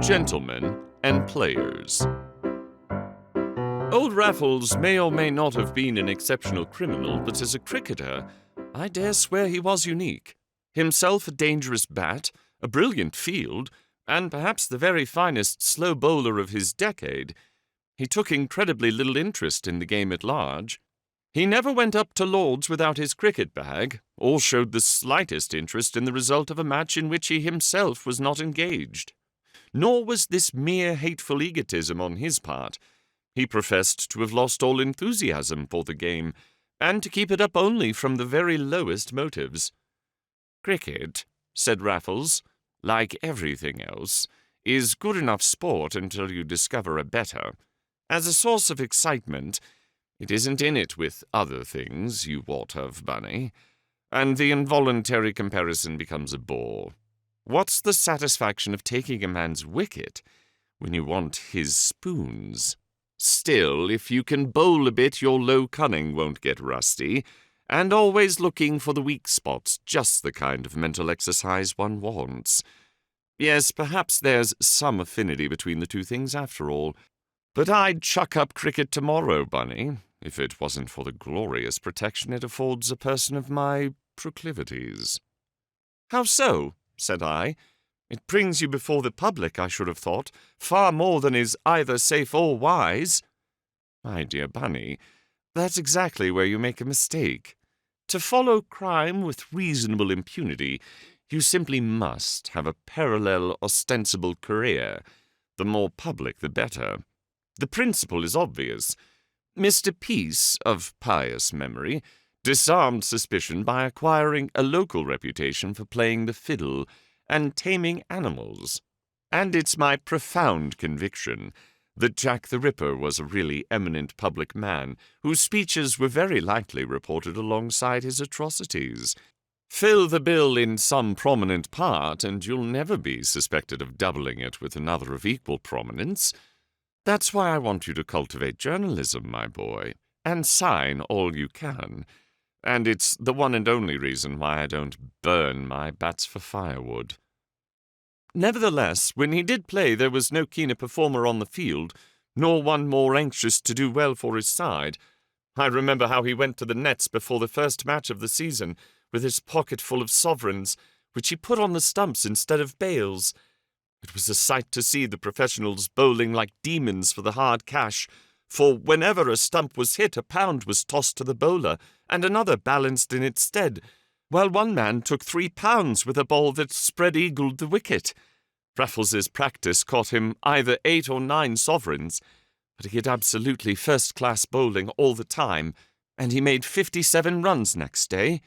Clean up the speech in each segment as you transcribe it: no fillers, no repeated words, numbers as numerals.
Gentlemen and Players. Old Raffles may or may not have been an exceptional criminal, but as a cricketer, I dare swear he was unique. Himself a dangerous bat, a brilliant field, and perhaps the very finest slow bowler of his decade, he took incredibly little interest in the game at large. He never went up to Lord's without his cricket bag, or showed the slightest interest in the result of a match in which he himself was not engaged. Nor was this mere hateful egotism on his part. He professed to have lost all enthusiasm for the game, and to keep it up only from the very lowest motives. "Cricket," said Raffles, "like everything else, is good enough sport until you discover a better. As a source of excitement, it isn't in it with other things you wot of, Bunny, and the involuntary comparison becomes a bore. What's the satisfaction of taking a man's wicket when you want his spoons? Still, if you can bowl a bit, your low cunning won't get rusty, and always looking for the weak spots, just the kind of mental exercise one wants. Yes, perhaps there's some affinity between the two things after all. But I'd chuck up cricket tomorrow, Bunny, if it wasn't for the glorious protection it affords a person of my proclivities." "How so?" said I. "It brings you before the public, I should have thought, far more than is either safe or wise." "My dear Bunny, that's exactly where you make a mistake. To follow crime with reasonable impunity, you simply must have a parallel ostensible career. The more public, the better. The principle is obvious. Mr. Peace, of pious memory, disarmed suspicion by acquiring a local reputation for playing the fiddle and taming animals. And it's my profound conviction that Jack the Ripper was a really eminent public man, whose speeches were very likely reported alongside his atrocities. Fill the bill in some prominent part, and you'll never be suspected of doubling it with another of equal prominence. That's why I want you to cultivate journalism, my boy, and sign all you can. And it's the one and only reason why I don't burn my bats for firewood." Nevertheless, when he did play, there was no keener performer on the field, nor one more anxious to do well for his side. I remember how he went to the nets before the first match of the season, with his pocket full of sovereigns, which he put on the stumps instead of bails. It was a sight to see the professionals bowling like demons for the hard cash, for whenever a stump was hit, a pound was tossed to the bowler, and another balanced in its stead, while one man took £3 with a ball that spread-eagled the wicket. Raffles's practice cost him either 8 or 9 sovereigns, but he had absolutely first-class bowling all the time, and he made 57 runs next day.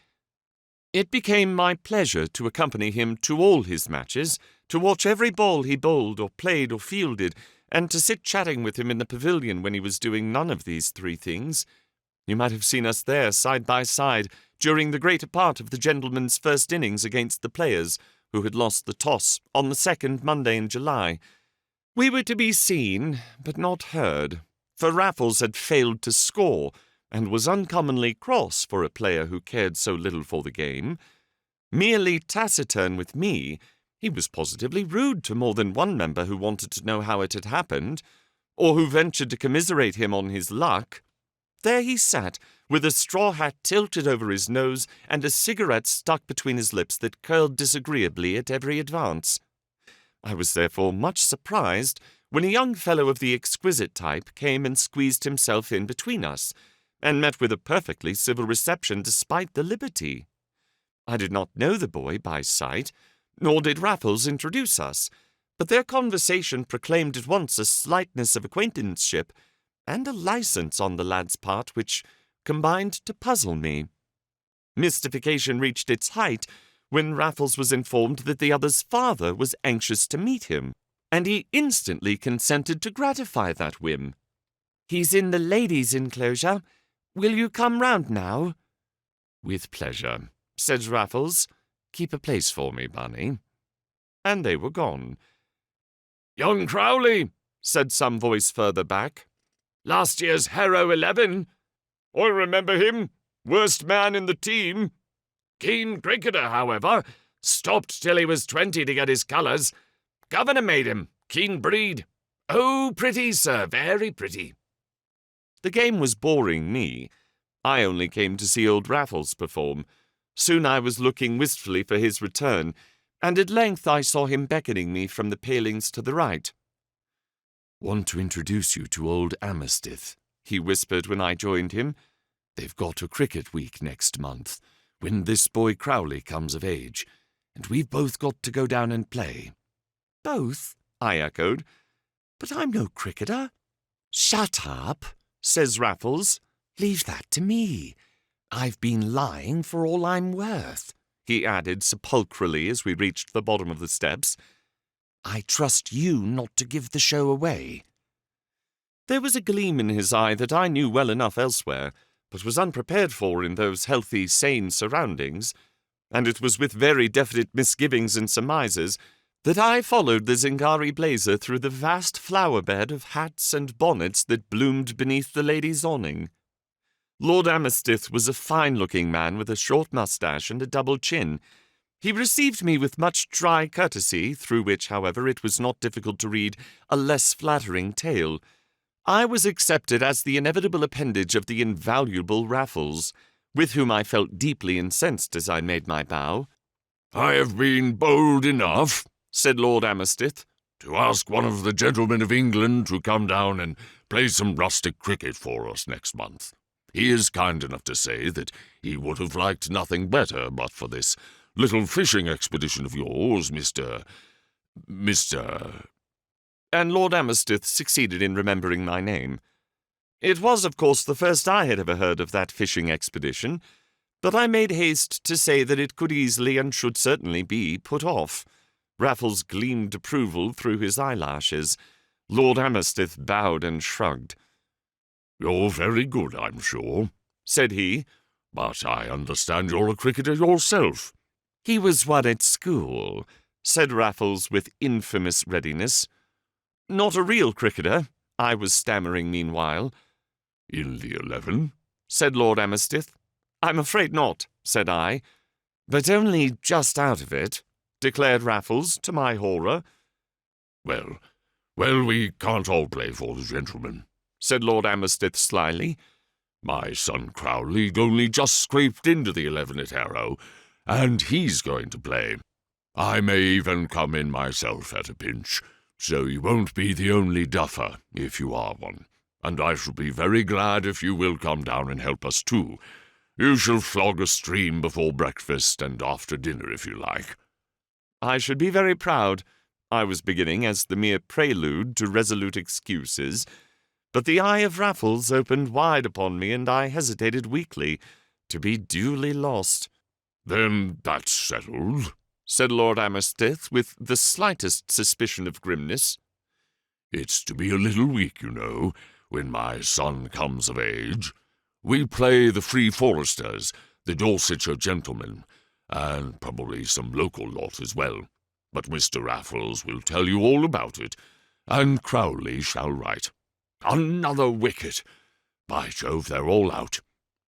It became my pleasure to accompany him to all his matches, to watch every ball he bowled or played or fielded, and to sit chatting with him in the pavilion when he was doing none of these 3 things. You might have seen us there, side by side, during the greater part of the gentlemen's first innings against the Players, who had lost the toss, on the 2nd Monday in July. We were to be seen, but not heard, for Raffles had failed to score, and was uncommonly cross for a player who cared so little for the game. Merely taciturn with me, he was positively rude to more than one member who wanted to know how it had happened, or who ventured to commiserate him on his luck. There he sat, with a straw hat tilted over his nose and a cigarette stuck between his lips that curled disagreeably at every advance. I was therefore much surprised when a young fellow of the exquisite type came and squeezed himself in between us, and met with a perfectly civil reception despite the liberty. I did not know the boy by sight, nor did Raffles introduce us, but their conversation proclaimed at once a slightness of acquaintanceship, and a license on the lad's part which combined to puzzle me. Mystification reached its height when Raffles was informed that the other's father was anxious to meet him, and he instantly consented to gratify that whim. "He's in the ladies' enclosure. Will you come round now?" "With pleasure," said Raffles. "Keep a place for me, Bunny." And they were gone. "Young Crowley," said some voice further back. "Last year's Harrow 11. I remember him. Worst man in the team. Keen cricketer, however. Stopped till he was 20 to get his colours. Governor made him. Keen breed. Oh, pretty, sir, very pretty. The game was boring me. I only came to see old Raffles perform. Soon I was looking wistfully for his return, and at length I saw him beckoning me from the palings to the right. "Want to introduce you to old Amistith," he whispered when I joined him. "They've got a cricket week next month, when this boy Crowley comes of age, and we've both got to go down and play." "Both?" I echoed. "But I'm no cricketer." "Shut up," says Raffles. "Leave that to me. I've been lying for all I'm worth," he added sepulchrally as we reached the bottom of the steps. "I trust you not to give the show away." There was a gleam in his eye that I knew well enough elsewhere, but was unprepared for in those healthy, sane surroundings, and it was with very definite misgivings and surmises that I followed the Zingari blazer through the vast flower bed of hats and bonnets that bloomed beneath the ladies' awning. Lord Amistith was a fine-looking man with a short moustache and a double chin. He received me with much dry courtesy, through which, however, it was not difficult to read a less flattering tale. I was accepted as the inevitable appendage of the invaluable Raffles, with whom I felt deeply incensed as I made my bow. "I have been bold enough," said Lord Amistith, "to ask one of the gentlemen of England to come down and play some rustic cricket for us next month. He is kind enough to say that he would have liked nothing better but for this little fishing expedition of yours, Mr. And Lord Amistith succeeded in remembering my name. It was, of course, the first I had ever heard of that fishing expedition, but I made haste to say that it could easily and should certainly be put off. Raffles gleamed approval through his eyelashes. Lord Amistith bowed and shrugged. "You're very good, I'm sure," said he. "But I understand you're a cricketer yourself." "He was one at school," said Raffles with infamous readiness. "Not a real cricketer," I was stammering meanwhile. "In the 11? said Lord Amistith. "I'm afraid not," said I. "But only just out of it," declared Raffles, to my horror. Well, we can't all play for the gentleman," said Lord Amistith slyly. "My son Crowley only just scraped into the 11 at Harrow, and he's going to play. I may even come in myself at a pinch, so you won't be the only duffer if you are one, and I shall be very glad if you will come down and help us too. You shall flog a stream before breakfast and after dinner if you like." "I should be very proud," I was beginning as the mere prelude to resolute excuses, but the eye of Raffles opened wide upon me, and I hesitated weakly, to be duly lost. "Then that's settled," said Lord Amistith with the slightest suspicion of grimness. "It's to be a little week, you know, when my son comes of age. We play the Free Foresters, the Dorsetshire gentlemen, and probably some local lot as well. But Mr. Raffles will tell you all about it, and Crowley shall write. Another wicket! By Jove, they're all out.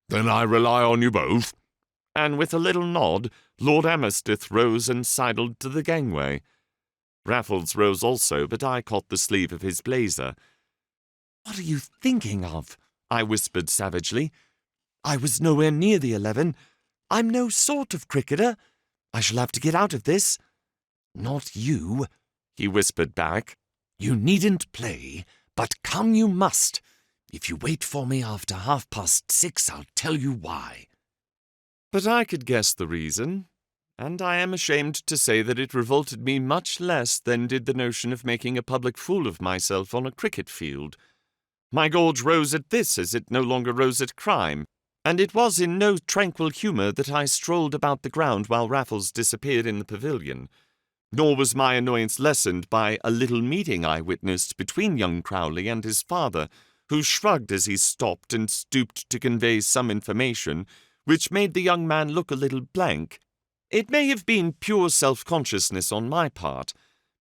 Then I rely on you both." And with a little nod, Lord Amistith rose and sidled to the gangway. Raffles rose also, but I caught the sleeve of his blazer. "What are you thinking of?" I whispered savagely. "I was nowhere near the 11. I'm no sort of cricketer. I shall have to get out of this." "Not you," he whispered back. "You needn't play, but come you must. If you wait for me after 6:30, I'll tell you why." But I could guess the reason, and I am ashamed to say that it revolted me much less than did the notion of making a public fool of myself on a cricket field. My gorge rose at this as it no longer rose at crime, and it was in no tranquil humour that I strolled about the ground while Raffles disappeared in the pavilion. Nor was my annoyance lessened by a little meeting I witnessed between young Crowley and his father, who shrugged as he stopped and stooped to convey some information, which made the young man look a little blank. It may have been pure self-consciousness on my part,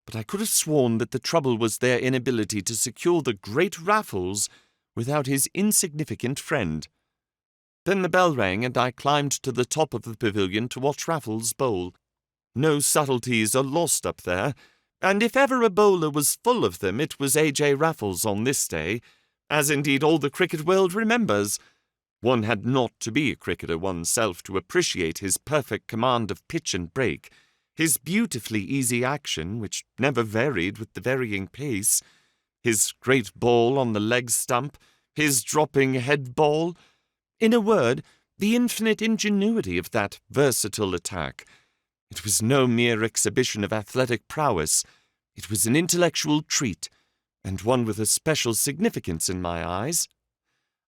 but I could have sworn that the trouble was their inability to secure the great Raffles without his insignificant friend. Then the bell rang, and I climbed to the top of the pavilion to watch Raffles bowl. No subtleties are lost up there, and if ever a bowler was full of them, it was A.J. Raffles on this day, as indeed all the cricket world remembers. One had not to be a cricketer oneself to appreciate his perfect command of pitch and break, his beautifully easy action, which never varied with the varying pace, his great ball on the leg stump, his dropping head ball. In a word, the infinite ingenuity of that versatile attack. It was no mere exhibition of athletic prowess. It was an intellectual treat, and one with a special significance in my eyes.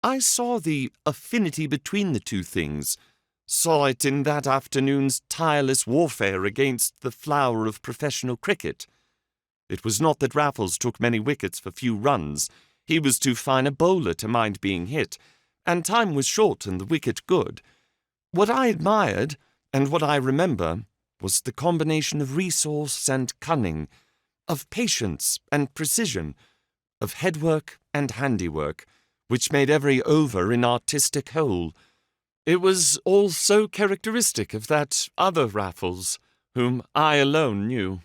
I saw the affinity between the two things, saw it in that afternoon's tireless warfare against the flower of professional cricket. It was not that Raffles took many wickets for few runs. He was too fine a bowler to mind being hit, and time was short and the wicket good. What I admired, and what I remember, was the combination of resource and cunning, of patience and precision, of headwork and handiwork, which made every over an artistic whole. It was all so characteristic of that other Raffles, whom I alone knew.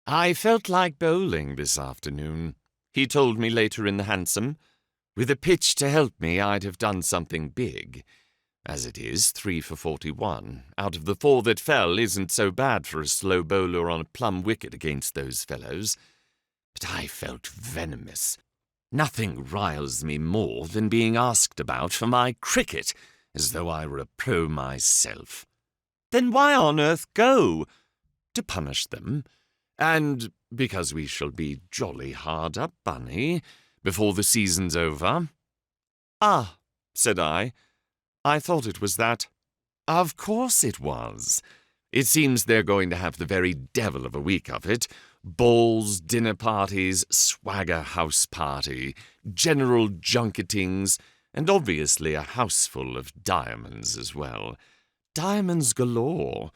"I felt like bowling this afternoon," he told me later in the hansom. "With a pitch to help me, I'd have done something big. As it is, 3 for 41. Out of the 4 that fell isn't so bad for a slow bowler on a plum wicket against those fellows. But I felt venomous. Nothing riles me more than being asked about for my cricket, as though I were a pro myself." "Then why on earth go?" "To punish them. And because we shall be jolly hard up, Bunny, before the season's over." "Ah," said I thought it was that." "Of course it was. It seems they're going to have the very devil of a week of it. Balls, dinner parties, swagger house party, general junketings, and obviously a houseful of diamonds as well. Diamonds galore.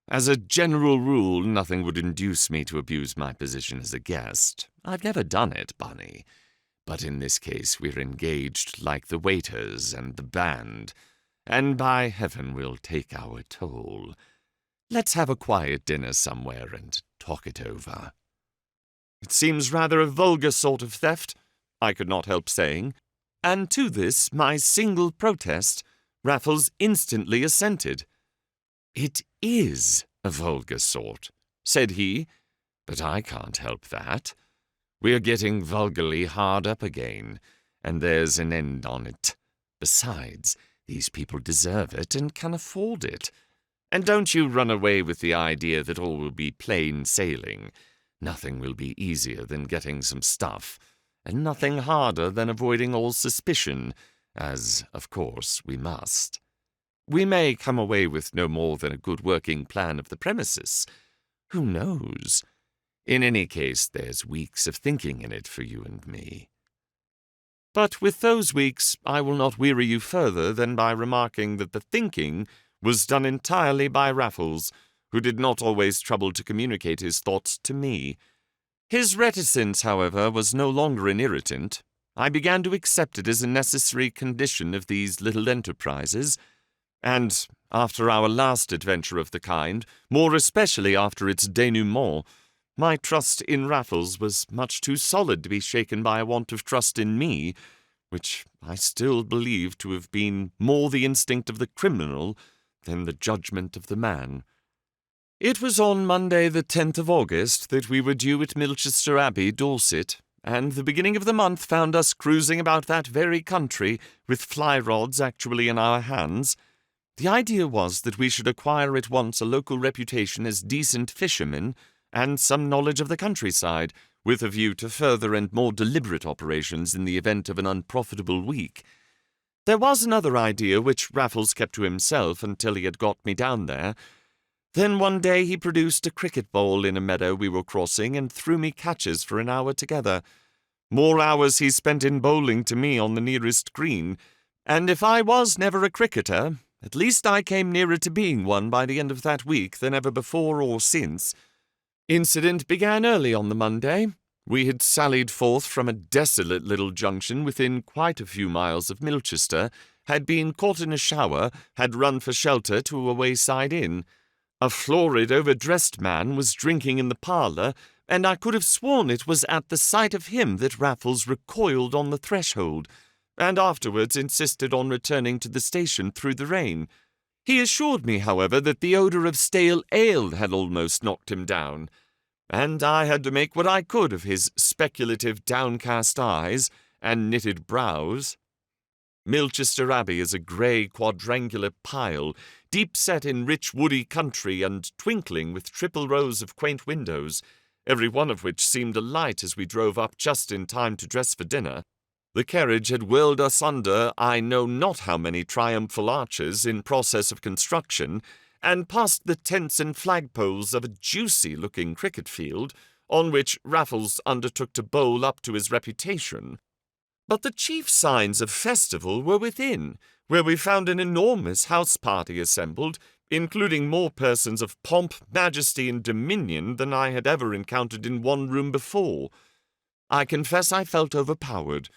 As a general rule, nothing would induce me to abuse my position as a guest. I've never done it, Bunny. But in this case we're engaged like the waiters and the band, and by heaven we'll take our toll. Let's have a quiet dinner somewhere and talk it over." "It seems rather a vulgar sort of theft," I could not help saying, and to this, my single protest, Raffles instantly assented. "It is a vulgar sort," said he, "but I can't help that. We're getting vulgarly hard up again, and there's an end on it. Besides, these people deserve it and can afford it. And don't you run away with the idea that all will be plain sailing. Nothing will be easier than getting some stuff, and nothing harder than avoiding all suspicion, as, of course, we must. We may come away with no more than a good working plan of the premises. Who knows? In any case, there's weeks of thinking in it for you and me." But with those weeks, I will not weary you further than by remarking that the thinking was done entirely by Raffles, who did not always trouble to communicate his thoughts to me. His reticence, however, was no longer an irritant. I began to accept it as a necessary condition of these little enterprises, and after our last adventure of the kind, more especially after its denouement, my trust in Raffles was much too solid to be shaken by a want of trust in me, which I still believe to have been more the instinct of the criminal than the judgment of the man. It was on Monday the 10th of August that we were due at Milchester Abbey, Dorset, and the beginning of the month found us cruising about that very country with fly-rods actually in our hands. The idea was that we should acquire at once a local reputation as decent fishermen and some knowledge of the countryside, with a view to further and more deliberate operations in the event of an unprofitable week. There was another idea which Raffles kept to himself until he had got me down there. Then one day he produced a cricket ball in a meadow we were crossing and threw me catches for an hour together. More hours he spent in bowling to me on the nearest green, and if I was never a cricketer, at least I came nearer to being one by the end of that week than ever before or since. Incident began early on the Monday. We had sallied forth from a desolate little junction within quite a few miles of Milchester, had been caught in a shower, had run for shelter to a wayside inn. A florid, overdressed man was drinking in the parlour, and I could have sworn it was at the sight of him that Raffles recoiled on the threshold, and afterwards insisted on returning to the station through the rain. He assured me, however, that the odour of stale ale had almost knocked him down, and I had to make what I could of his speculative downcast eyes and knitted brows. Milchester Abbey is a grey quadrangular pile, deep set in rich woody country and twinkling with triple rows of quaint windows, every one of which seemed alight as we drove up just in time to dress for dinner. The carriage had whirled us under I know not how many triumphal arches in process of construction, and past the tents and flagpoles of a juicy-looking cricket field, on which Raffles undertook to bowl up to his reputation. But the chief signs of festival were within, where we found an enormous house party assembled, including more persons of pomp, majesty, and dominion than I had ever encountered in one room before. I confess I felt overpowered.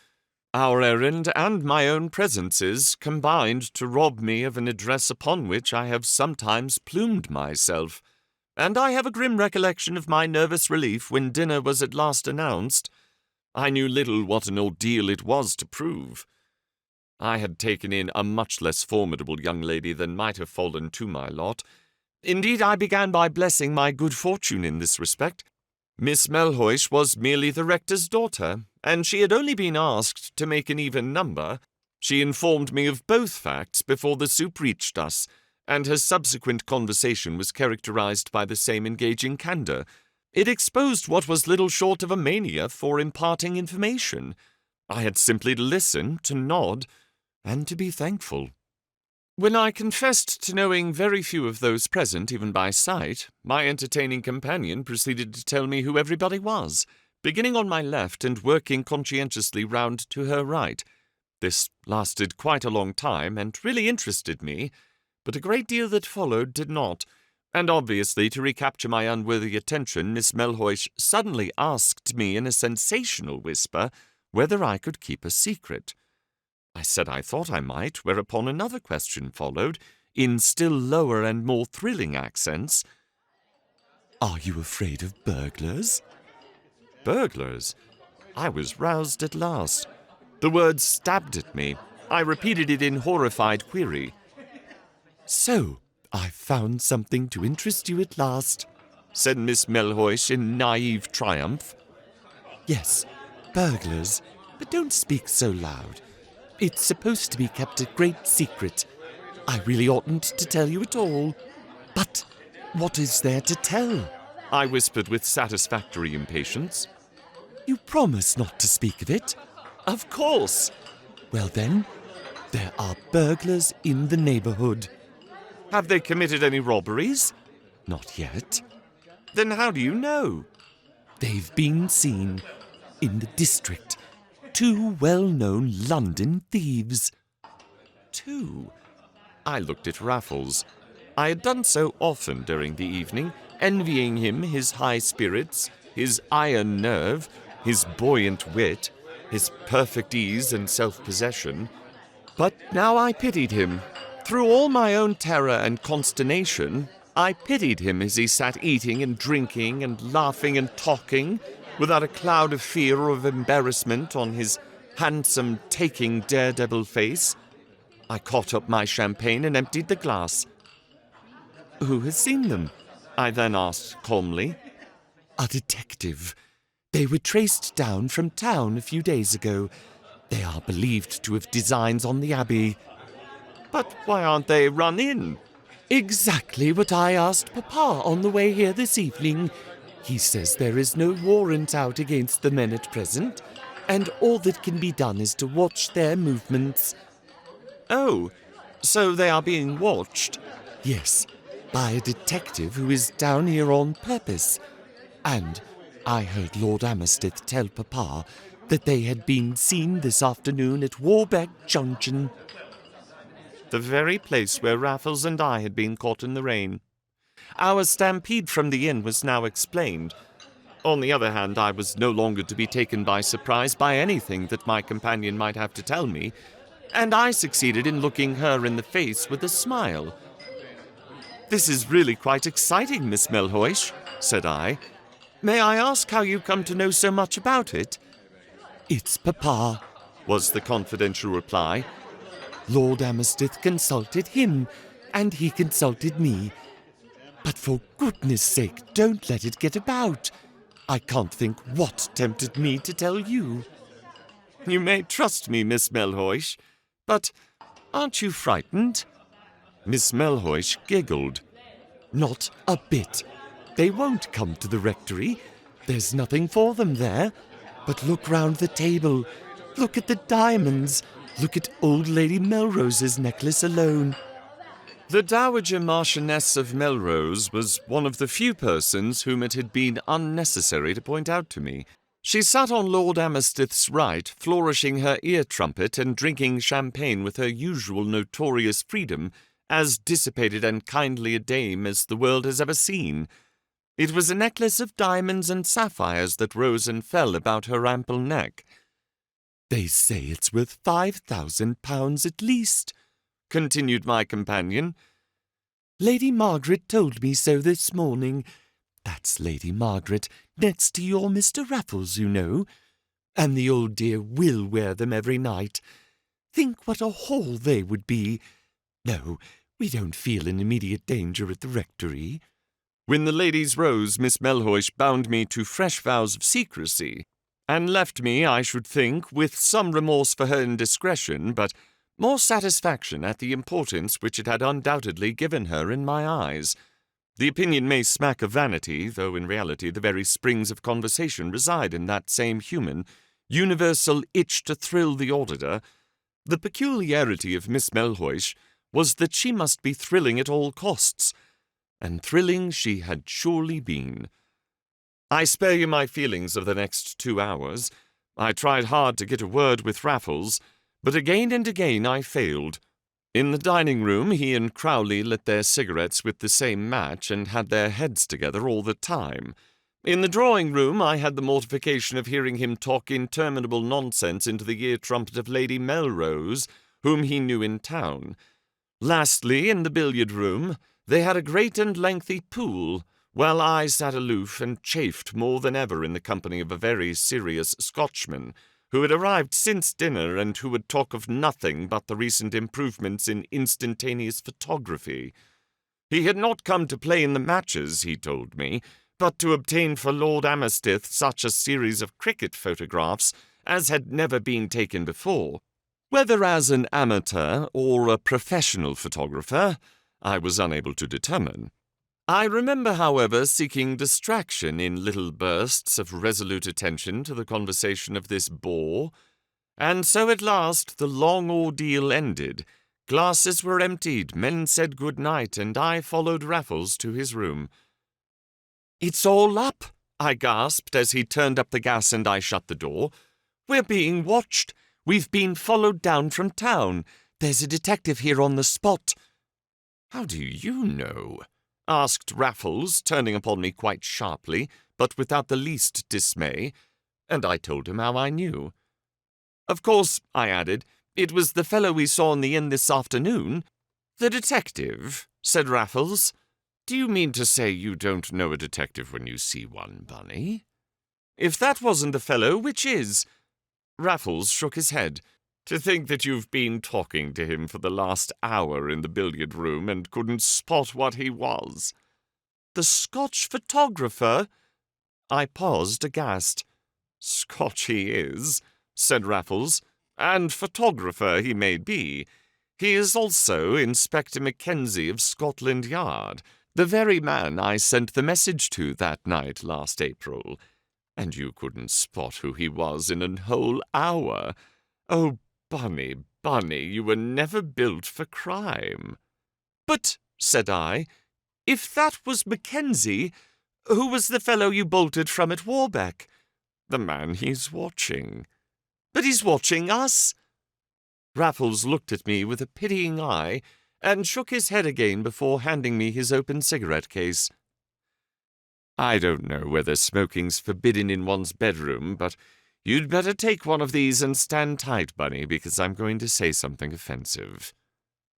Our errand and my own presences combined to rob me of an address upon which I have sometimes plumed myself, and I have a grim recollection of my nervous relief when dinner was at last announced. I knew little what an ordeal it was to prove. I had taken in a much less formidable young lady than might have fallen to my lot. Indeed, I began by blessing my good fortune in this respect. Miss Melhuish was merely the rector's daughter, and she had only been asked to make an even number. She informed me of both facts before the soup reached us, and her subsequent conversation was characterized by the same engaging candour. It exposed what was little short of a mania for imparting information. I had simply to listen, to nod, and to be thankful. When I confessed to knowing very few of those present, even by sight, my entertaining companion proceeded to tell me who everybody was, beginning on my left and working conscientiously round to her right. This lasted quite a long time and really interested me, but a great deal that followed did not. And obviously, to recapture my unworthy attention, Miss Melhuish suddenly asked me in a sensational whisper whether I could keep a secret. I said I thought I might, whereupon another question followed, in still lower and more thrilling accents. "Are you afraid of burglars?" Burglars? I was roused at last. The word stabbed at me. I repeated it in horrified query. "So, I've found something to interest you at last," said Miss Melhuish in naive triumph. "Yes, burglars, but don't speak so loud. It's supposed to be kept a great secret. I really oughtn't to tell you at all. But what is there to tell?" I whispered with satisfactory impatience. "You promise not to speak of it?" "Of course." "Well then, there are burglars in the neighbourhood." "Have they committed any robberies?" "Not yet." "Then how do you know?" "They've been seen in the district. 2 well-known London thieves." 2? I looked at Raffles. I had done so often during the evening, envying him his high spirits, his iron nerve, his buoyant wit, his perfect ease and self-possession. But now I pitied him. Through all my own terror and consternation, I pitied him as he sat eating and drinking and laughing and talking, without a cloud of fear or of embarrassment on his handsome, taking daredevil face. I caught up my champagne and emptied the glass. "Who has seen them?" I then asked calmly. "A detective. They were traced down from town a few days ago. They are believed to have designs on the Abbey." "But why aren't they run in?" "Exactly what I asked Papa on the way here this evening. He says there is no warrant out against the men at present, and all that can be done is to watch their movements." "Oh, so they are being watched?" "Yes, by a detective who is down here on purpose. And I heard Lord Amersteth tell Papa that they had been seen this afternoon at Warbeck Junction." The very place where Raffles and I had been caught in the rain. Our stampede from the inn was now explained. On the other hand, I was no longer to be taken by surprise by anything that my companion might have to tell me, and I succeeded in looking her in the face with a smile. "This is really quite exciting, Miss Melhuish," said I. "May I ask how you come to know so much about it?" "It's Papa," was the confidential reply. "Lord Amersteth consulted him, and he consulted me. But for goodness sake, don't let it get about. I can't think what tempted me to tell you." "You may trust me, Miss Melhuish. But aren't you frightened?" Miss Melhuish giggled. "Not a bit. They won't come to the rectory. There's nothing for them there. But look round the table. Look at the diamonds. Look at old Lady Melrose's necklace alone." The Dowager Marchioness of Melrose was one of the few persons whom it had been unnecessary to point out to me. She sat on Lord Amersteth's right, flourishing her ear trumpet and drinking champagne with her usual notorious freedom, as dissipated and kindly a dame as the world has ever seen. It was a necklace of diamonds and sapphires that rose and fell about her ample neck. "They say it's worth £5,000 at least," continued my companion. "Lady Margaret told me so this morning. That's Lady Margaret, next to your Mr. Raffles, you know. And the old dear will wear them every night. Think what a haul they would be. No, we don't feel in immediate danger at the rectory." When the ladies rose, Miss Melhuish bound me to fresh vows of secrecy, and left me, I should think, with some remorse for her indiscretion, but more satisfaction at the importance which it had undoubtedly given her in my eyes. The opinion may smack of vanity, though in reality the very springs of conversation reside in that same human, universal itch to thrill the auditor. The peculiarity of Miss Melhuish was that she must be thrilling at all costs, and thrilling she had surely been. I spare you my feelings of the next 2 hours. I tried hard to get a word with Raffles, but again and again I failed. In the dining-room he and Crowley lit their cigarettes with the same match and had their heads together all the time. In the drawing-room I had the mortification of hearing him talk interminable nonsense into the ear trumpet of Lady Melrose, whom he knew in town. Lastly, in the billiard-room, they had a great and lengthy pool, while I sat aloof and chafed more than ever in the company of a very serious Scotchman, who had arrived since dinner and who would talk of nothing but the recent improvements in instantaneous photography. He had not come to play in the matches, he told me, but to obtain for Lord Amersteth such a series of cricket photographs as had never been taken before. Whether as an amateur or a professional photographer, I was unable to determine. I remember, however, seeking distraction in little bursts of resolute attention to the conversation of this bore, and so at last the long ordeal ended. Glasses were emptied, men said good night, and I followed Raffles to his room. "It's all up," I gasped as he turned up the gas and I shut the door. "We're being watched. We've been followed down from town. There's a detective here on the spot." "How do you know?" asked Raffles, turning upon me quite sharply, but without the least dismay, and I told him how I knew. "Of course," I added, "it was the fellow we saw in the inn this afternoon." "The detective?" said Raffles. "Do you mean to say you don't know a detective when you see one, Bunny?" "If that wasn't the fellow, which is?" Raffles shook his head. "To think that you've been talking to him for the last hour in the billiard-room and couldn't spot what he was." "The Scotch photographer?" I paused aghast. "Scotch he is," said Raffles, "and photographer he may be. He is also Inspector Mackenzie of Scotland Yard, the very man I sent the message to that night last April. And you couldn't spot who he was in a whole hour. Oh, Bunny, Bunny, you were never built for crime." "But," said I, "if that was Mackenzie, who was the fellow you bolted from at Warbeck?" "The man he's watching." "But he's watching us." Raffles looked at me with a pitying eye and shook his head again before handing me his open cigarette case. "I don't know whether smoking's forbidden in one's bedroom, but you'd better take one of these and stand tight, Bunny, because I'm going to say something offensive."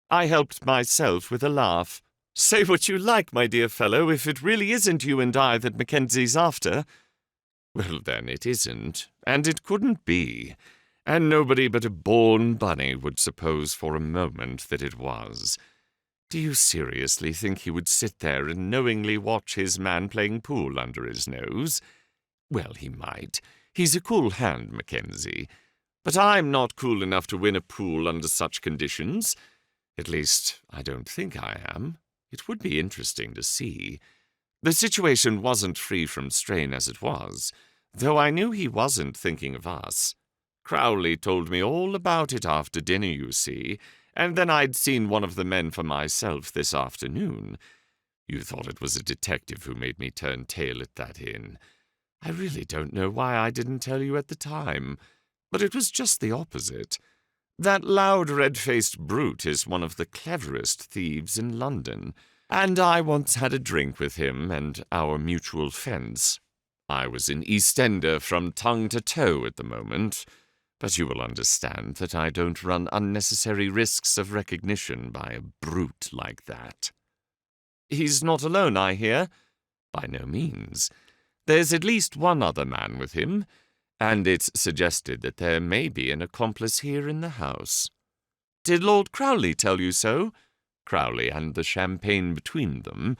I helped myself with a laugh. Say what you like, my dear fellow, if it really isn't you and I that Mackenzie's after. Well, then, it isn't, and it couldn't be, and nobody but a born bunny would suppose for a moment that it was. Do you seriously think he would sit there and knowingly watch his man playing pool under his nose? Well, he might. He's a cool hand, Mackenzie. But I'm not cool enough to win a pool under such conditions. At least, I don't think I am. It would be interesting to see. The situation wasn't free from strain as it was, though I knew he wasn't thinking of us. Crowley told me all about it after dinner, you see, and then I'd seen one of the men for myself this afternoon. You thought it was a detective who made me turn tail at that inn. I really don't know why I didn't tell you at the time, but it was just the opposite. That loud, red-faced brute is one of the cleverest thieves in London, and I once had a drink with him and our mutual friends. I was in Eastender from tongue to toe at the moment, but you will understand that I don't run unnecessary risks of recognition by a brute like that. He's not alone, I hear. By no means. There's at least one other man with him, and it's suggested that there may be an accomplice here in the house. Did Lord Crowley tell you so? Crowley and the champagne between them.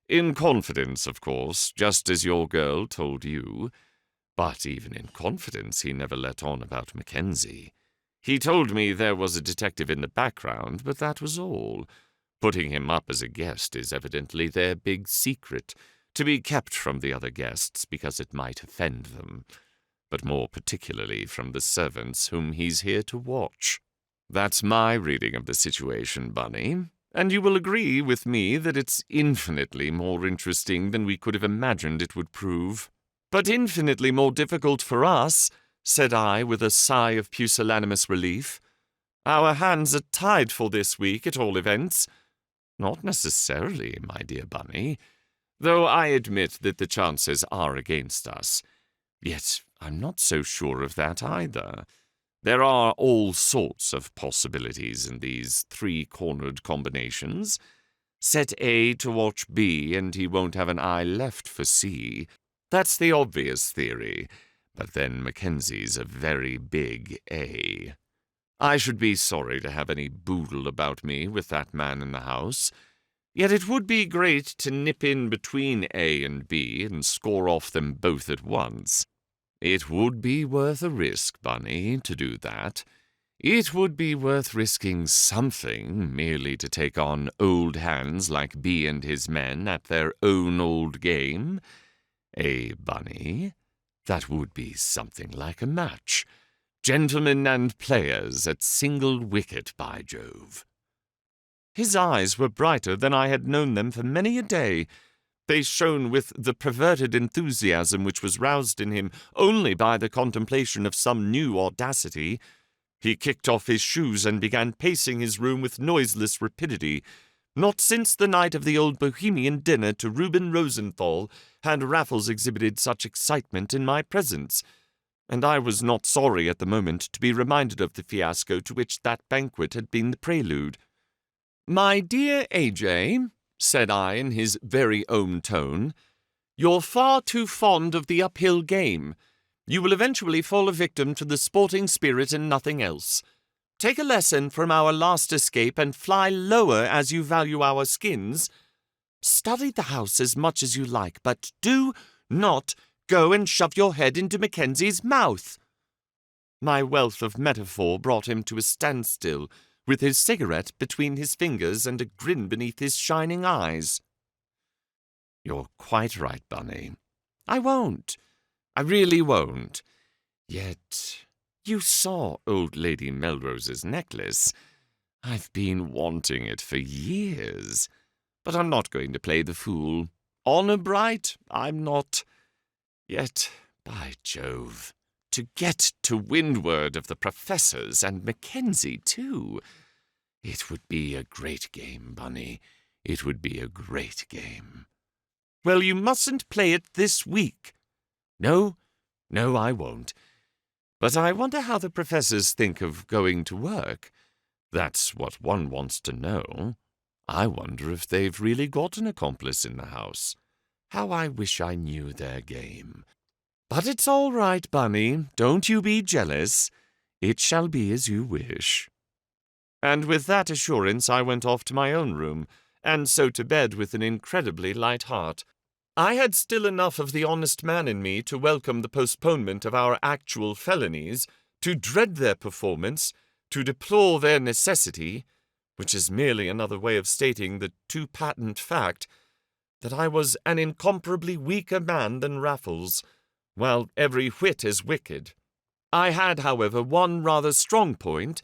In confidence, of course, just as your girl told you. But even in confidence, he never let on about Mackenzie. He told me there was a detective in the background, but that was all. Putting him up as a guest is evidently their big secret, to be kept from the other guests because it might offend them, but more particularly from the servants whom he's here to watch. That's my reading of the situation, Bunny, and you will agree with me that it's infinitely more interesting than we could have imagined it would prove. But infinitely more difficult for us, said I with a sigh of pusillanimous relief. Our hands are tied for this week, at all events. Not necessarily, my dear Bunny, though I admit that the chances are against us. Yet I'm not so sure of that either. There are all sorts of possibilities in these three-cornered combinations. Set A to watch B, and he won't have an eye left for C. That's the obvious theory, but then Mackenzie's a very big A. I should be sorry to have any boodle about me with that man in the house, yet it would be great to nip in between A and B and score off them both at once. It would be worth a risk, Bunny, to do that. It would be worth risking something merely to take on old hands like B and his men at their own old game. Bunny? That would be something like a match. Gentlemen and players at single wicket, by Jove. His eyes were brighter than I had known them for many a day. They shone with the perverted enthusiasm which was roused in him only by the contemplation of some new audacity. He kicked off his shoes and began pacing his room with noiseless rapidity. Not since the night of the old Bohemian dinner to Reuben Rosenthal had Raffles exhibited such excitement in my presence, and I was not sorry at the moment to be reminded of the fiasco to which that banquet had been the prelude. "My dear A.J.," said I in his very own tone, "you're far too fond of the uphill game. You will eventually fall a victim to the sporting spirit and nothing else. Take a lesson from our last escape and fly lower as you value our skins. Study the house as much as you like, but do not go and shove your head into Mackenzie's mouth." My wealth of metaphor brought him to a standstill, with his cigarette between his fingers and a grin beneath his shining eyes. "You're quite right, Bunny. I won't. I really won't. Yet, you saw old Lady Melrose's necklace. I've been wanting it for years, but I'm not going to play the fool. Honour bright, I'm not. Yet, by Jove, to get to windward of the professors and Mackenzie, too. It would be a great game, Bunny. It would be a great game." "Well, you mustn't play it this week." No, I won't. But I wonder how the professors think of going to work. That's what one wants to know. I wonder if they've really got an accomplice in the house. How I wish I knew their game. But it's all right, Bunny. Don't you be jealous. It shall be as you wish." And with that assurance I went off to my own room, and so to bed with an incredibly light heart. I had still enough of the honest man in me to welcome the postponement of our actual felonies, to dread their performance, to deplore their necessity, which is merely another way of stating the too patent fact that I was an incomparably weaker man than Raffles, while every whit as wicked. I had, however, one rather strong point.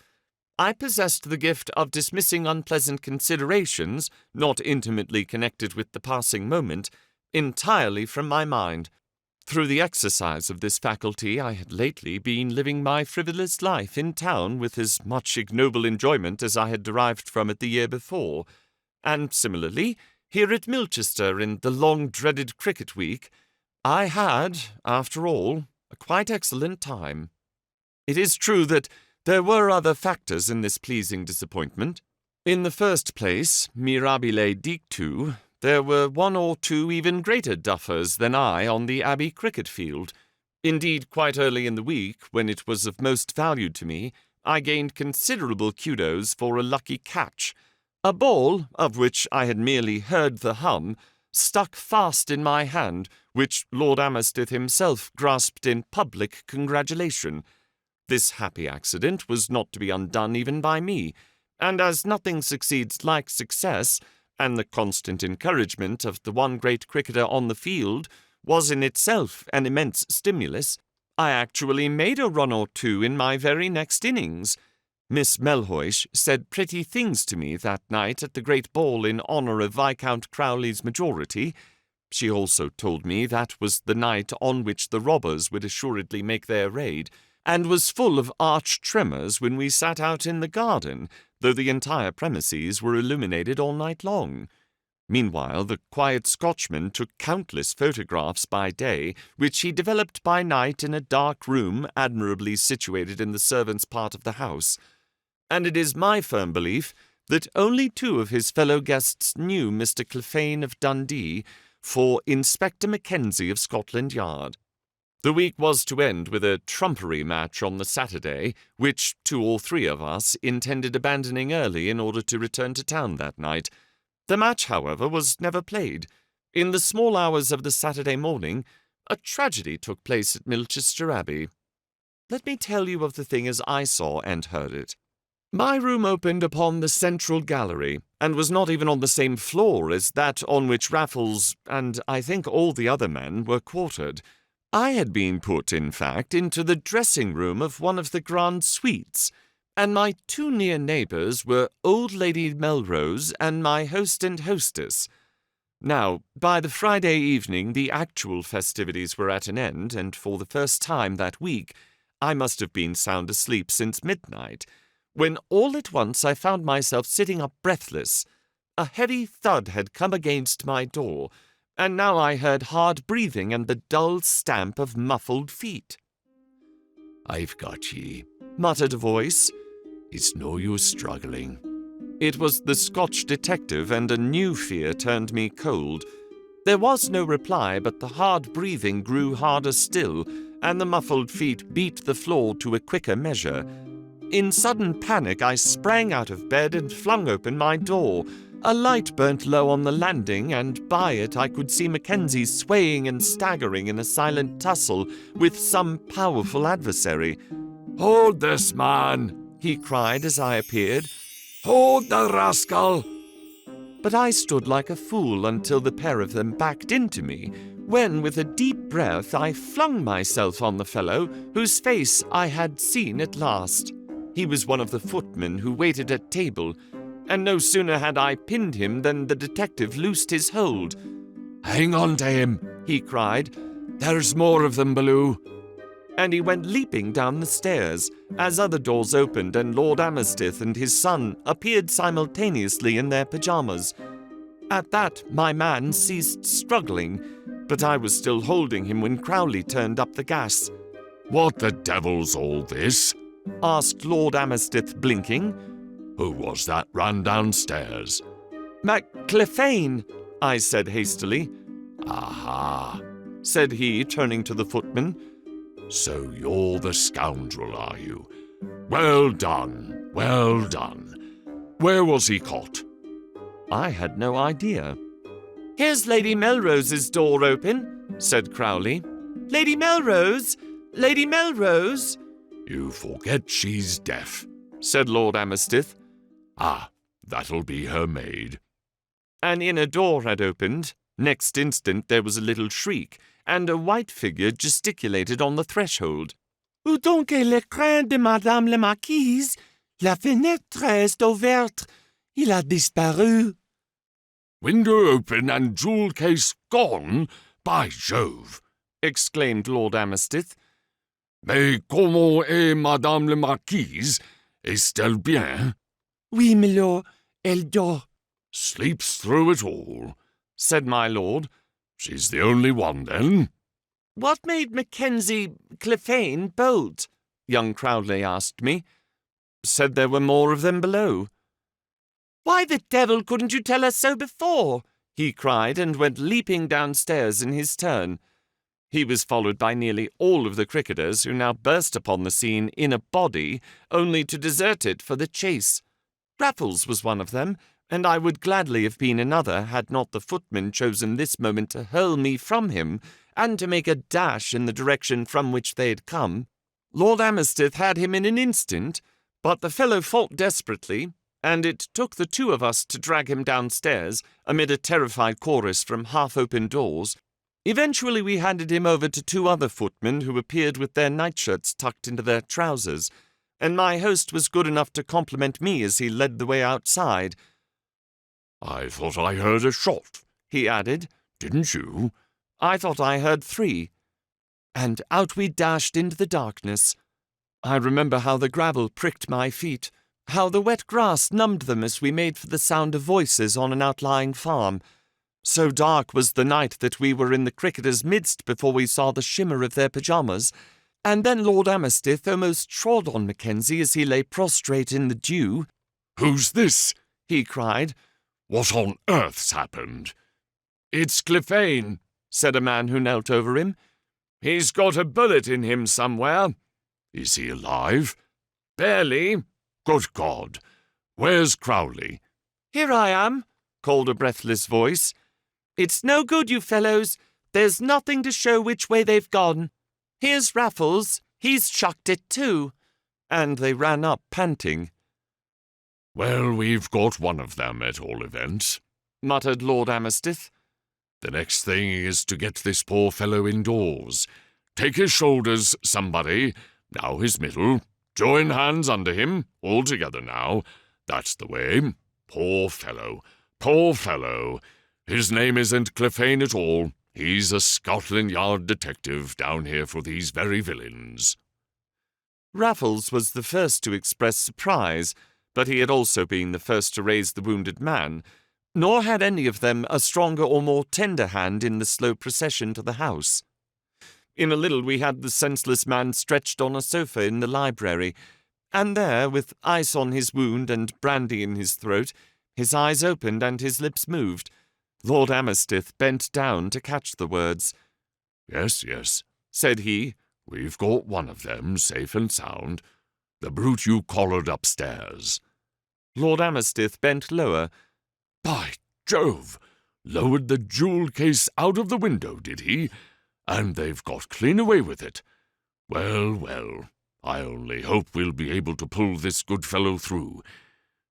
I possessed the gift of dismissing unpleasant considerations, not intimately connected with the passing moment, entirely from my mind. Through the exercise of this faculty I had lately been living my frivolous life in town with as much ignoble enjoyment as I had derived from it the year before, and similarly, here at Milchester in the long-dreaded cricket week, I had, after all, a quite excellent time. It is true that there were other factors in this pleasing disappointment. In the first place, mirabile dictu, there were one or two even greater duffers than I on the Abbey cricket field. Indeed, quite early in the week, when it was of most value to me, I gained considerable kudos for a lucky catch. A ball, of which I had merely heard the hum, stuck fast in my hand, which Lord Amersteth himself grasped in public congratulation. This happy accident was not to be undone even by me, and as nothing succeeds like success, and the constant encouragement of the one great cricketer on the field was in itself an immense stimulus, I actually made a run or two in my very next innings. Miss Melhuish said pretty things to me that night at the great ball in honour of Viscount Crowley's majority. She also told me that was the night on which the robbers would assuredly make their raid, and was full of arch tremors when we sat out in the garden, though the entire premises were illuminated all night long. Meanwhile, the quiet Scotchman took countless photographs by day, which he developed by night in a dark room admirably situated in the servants' part of the house. And it is my firm belief that only two of his fellow guests knew Mr. Clephane of Dundee for Inspector Mackenzie of Scotland Yard. The week was to end with a trumpery match on the Saturday, which 2 or 3 of us intended abandoning early in order to return to town that night. The match, however, was never played. In the small hours of the Saturday morning, a tragedy took place at Milchester Abbey. Let me tell you of the thing as I saw and heard it. My room opened upon the central gallery, and was not even on the same floor as that on which Raffles, and I think all the other men, were quartered. I had been put, in fact, into the dressing-room of one of the grand suites, and my 2 near neighbours were old Lady Melrose and my host and hostess. Now, by the Friday evening the actual festivities were at an end, and for the first time that week I must have been sound asleep since midnight, when all at once I found myself sitting up breathless. A heavy thud had come against my door, and now I heard hard breathing and the dull stamp of muffled feet. "I've got ye," muttered a voice. "It's no use struggling." It was the Scotch detective, and a new fear turned me cold. There was no reply, but the hard breathing grew harder still, and the muffled feet beat the floor to a quicker measure. In sudden panic I sprang out of bed and flung open my door. A light burnt low on the landing, and by it I could see Mackenzie swaying and staggering in a silent tussle with some powerful adversary. "Hold this man!" he cried as I appeared. "Hold the rascal!" But I stood like a fool until the pair of them backed into me, when with a deep breath I flung myself on the fellow, whose face I had seen at last. He was one of the footmen who waited at table, and no sooner had I pinned him than the detective loosed his hold. "Hang on to him," he cried. "There's more of them below." And he went leaping down the stairs, as other doors opened and Lord Amersteth and his son appeared simultaneously in their pyjamas. At that my man ceased struggling, but I was still holding him when Crowley turned up the gas. "What the devil's all this?" asked Lord Amersteth, blinking. "Who was that ran downstairs?" "Maclephane," I said hastily. Aha, Said he, turning to the footman. so you're the scoundrel, are you? Well done, well done. Where was he caught? I had no idea. "Here's Lady Melrose's door open," said Crowley. "Lady Melrose! Lady Melrose!" You forget she's deaf, said Lord Amersteth. Ah, that'll be her maid. An inner door had opened. Next instant there was a little shriek, and a white figure gesticulated on the threshold. "Où donc est l'écrin de Madame la Marquise? La fenêtre est ouverte. Il a disparu." Window open and jewel case gone? By Jove! exclaimed Lord Amersteth. Mais comment est Madame la Marquise? Est-elle bien? "Oui, milord, elle dort," Sleeps through it all, said my lord. She's the only one, then? "What made Mackenzie Clephane bolt?" young Crowley asked me. "Said there were more of them below." "Why the devil couldn't you tell us so before?" he cried, and went leaping downstairs in his turn. He was followed by nearly all of the cricketers, who now burst upon the scene in a body, only to desert it for the chase. Raffles was one of them, and I would gladly have been another had not the footman chosen this moment to hurl me from him, and to make a dash in the direction from which they had come. Lord Amersteth had him in an instant, but the fellow fought desperately, and it took the two of us to drag him downstairs, amid a terrified chorus from half-open doors. Eventually we handed him over to two other footmen who appeared with their nightshirts tucked into their trousers, and my host was good enough to compliment me as he led the way outside. I thought I heard a shot, he added. Didn't you? I thought I heard 3. And out we dashed into the darkness. I remember how the gravel pricked my feet, how the wet grass numbed them as we made for the sound of voices on an outlying farm. So dark was the night that we were in the cricketers' midst before we saw the shimmer of their pyjamas, and then Lord Amersteth almost trod on Mackenzie as he lay prostrate in the dew. "Who's this?" he cried. "What on earth's happened?" "It's Clephane," said a man who knelt over him. "He's got a bullet in him somewhere." "Is he alive?" "Barely." "Good God! Where's Crowley?" "Here I am," called a breathless voice. "It's no good, you fellows. There's nothing to show which way they've gone. Here's Raffles. He's chucked it too." And they ran up panting. "Well, we've got one of them at all events," muttered Lord Amersteth. "The next thing is to get this poor fellow indoors. Take his shoulders, somebody. Now his middle. Join hands under him, all together now. That's the way. Poor fellow, poor fellow. His name isn't Clephane at all. He's a Scotland Yard detective down here for these very villains." Raffles was the first to express surprise, but he had also been the first to raise the wounded man, nor had any of them a stronger or more tender hand in the slow procession to the house. In a little we had the senseless man stretched on a sofa in the library, and there, with ice on his wound and brandy in his throat, his eyes opened and his lips moved. Lord Amersteth bent down to catch the words. Yes, yes, said he. We've got one of them, safe and sound. The brute you collared upstairs. Lord Amersteth bent lower. By Jove! Lowered the jewel case out of the window, did he? And they've got clean away with it. Well, well, I only hope we'll be able to pull this good fellow through.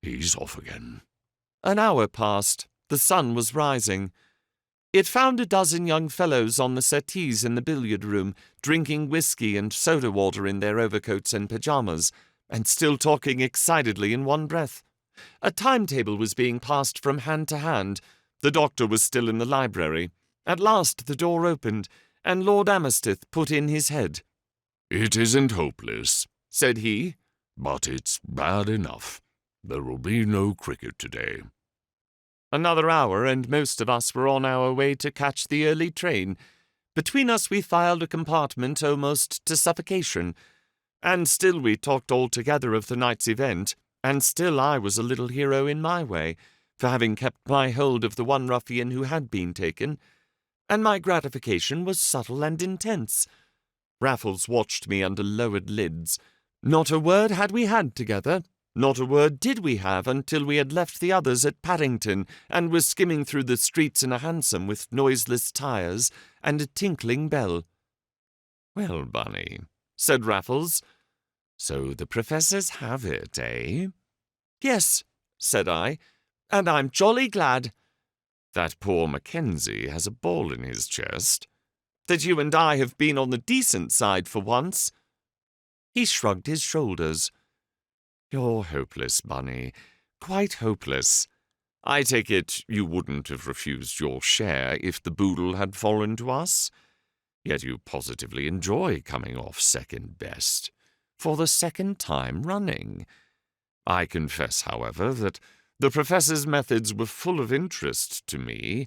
He's off again. An hour passed. The sun was rising. It found a dozen young fellows on the settees in the billiard-room, drinking whiskey and soda water in their overcoats and pyjamas, and still talking excitedly in one breath. A timetable was being passed from hand to hand. The doctor was still in the library. At last the door opened, and Lord Amersteth put in his head. It isn't hopeless, said he, but it's bad enough. There will be no cricket today. Another hour, and most of us were on our way to catch the early train. Between us we filed a compartment almost to suffocation, and still we talked all together of the night's event, and still I was a little hero in my way, for having kept my hold of the one ruffian who had been taken, and my gratification was subtle and intense. Raffles watched me under lowered lids. Not a word had we had together. Not a word did we have until we had left the others at Paddington and were skimming through the streets in a hansom with noiseless tires and a tinkling bell. "Well, Bunny," said Raffles, "so the professors have it, eh?" "Yes," said I, "and I'm jolly glad." "That poor Mackenzie has a ball in his chest." "That you and I have been on the decent side for once." He shrugged his shoulders. "You're hopeless, Bunny, quite hopeless. I take it you wouldn't have refused your share if the boodle had fallen to us? Yet you positively enjoy coming off second best, for the second time running. I confess, however, that the professor's methods were full of interest to me.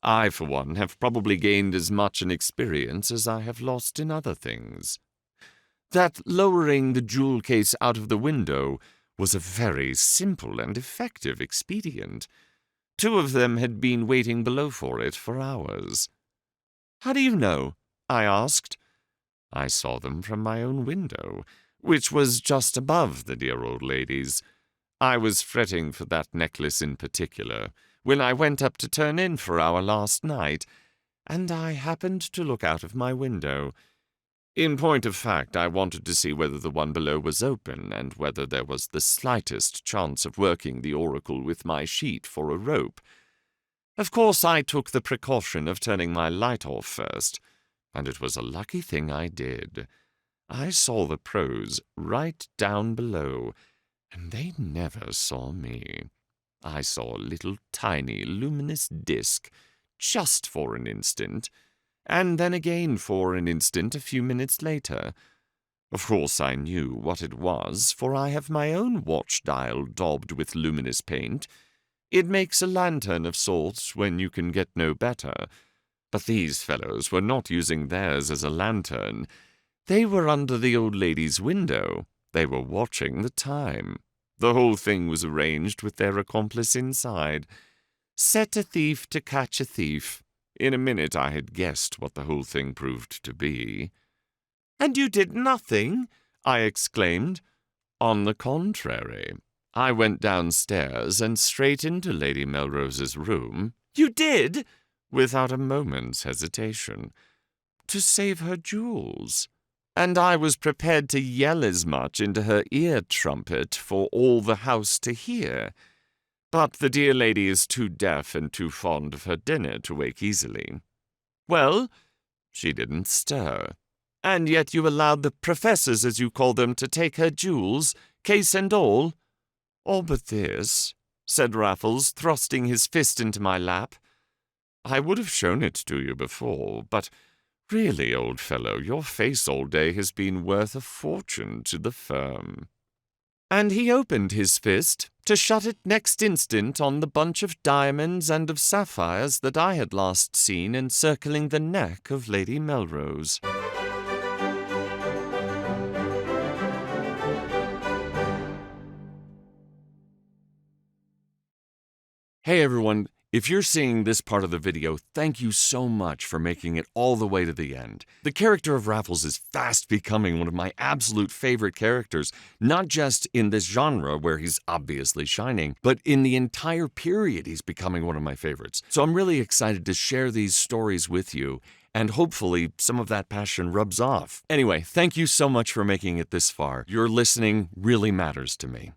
I, for one, have probably gained as much in experience as I have lost in other things. That lowering the jewel case out of the window was a very simple and effective expedient. 2 of them had been waiting below for it for hours." "How do you know?" I asked. "I saw them from my own window, which was just above the dear old lady's. I was fretting for that necklace in particular when I went up to turn in for our last night, and I happened to look out of my window. In point of fact, I wanted to see whether the one below was open, and whether there was the slightest chance of working the oracle with my sheet for a rope. Of course, I took the precaution of turning my light off first, and it was a lucky thing I did. I saw the pros right down below, and they never saw me. I saw a little tiny luminous disk, just for an instant, and then again for an instant a few minutes later. Of course I knew what it was, for I have my own watch dial daubed with luminous paint. It makes a lantern of sorts when you can get no better. But these fellows were not using theirs as a lantern. They were under the old lady's window. They were watching the time. The whole thing was arranged with their accomplice inside. Set a thief to catch a thief. In a minute I had guessed what the whole thing proved to be." "And you did nothing?" I exclaimed. "On the contrary, I went downstairs and straight into Lady Melrose's room." "You did?" "Without a moment's hesitation. To save her jewels. And I was prepared to yell as much into her ear trumpet for all the house to hear. But the dear lady is too deaf and too fond of her dinner to wake easily." "Well?" "She didn't stir." "And yet you allowed the professors, as you call them, to take her jewels, case and all?" "All but this," said Raffles, thrusting his fist into my lap. "I would have shown it to you before, but really, old fellow, your face all day has been worth a fortune to the firm." And he opened his fist to shut it next instant on the bunch of diamonds and of sapphires that I had last seen encircling the neck of Lady Melrose. Hey everyone, if you're seeing this part of the video, thank you so much for making it all the way to the end. The character of Raffles is fast becoming one of my absolute favorite characters, not just in this genre where he's obviously shining, but in the entire period he's becoming one of my favorites. So I'm really excited to share these stories with you, and hopefully some of that passion rubs off. Anyway, thank you so much for making it this far. Your listening really matters to me.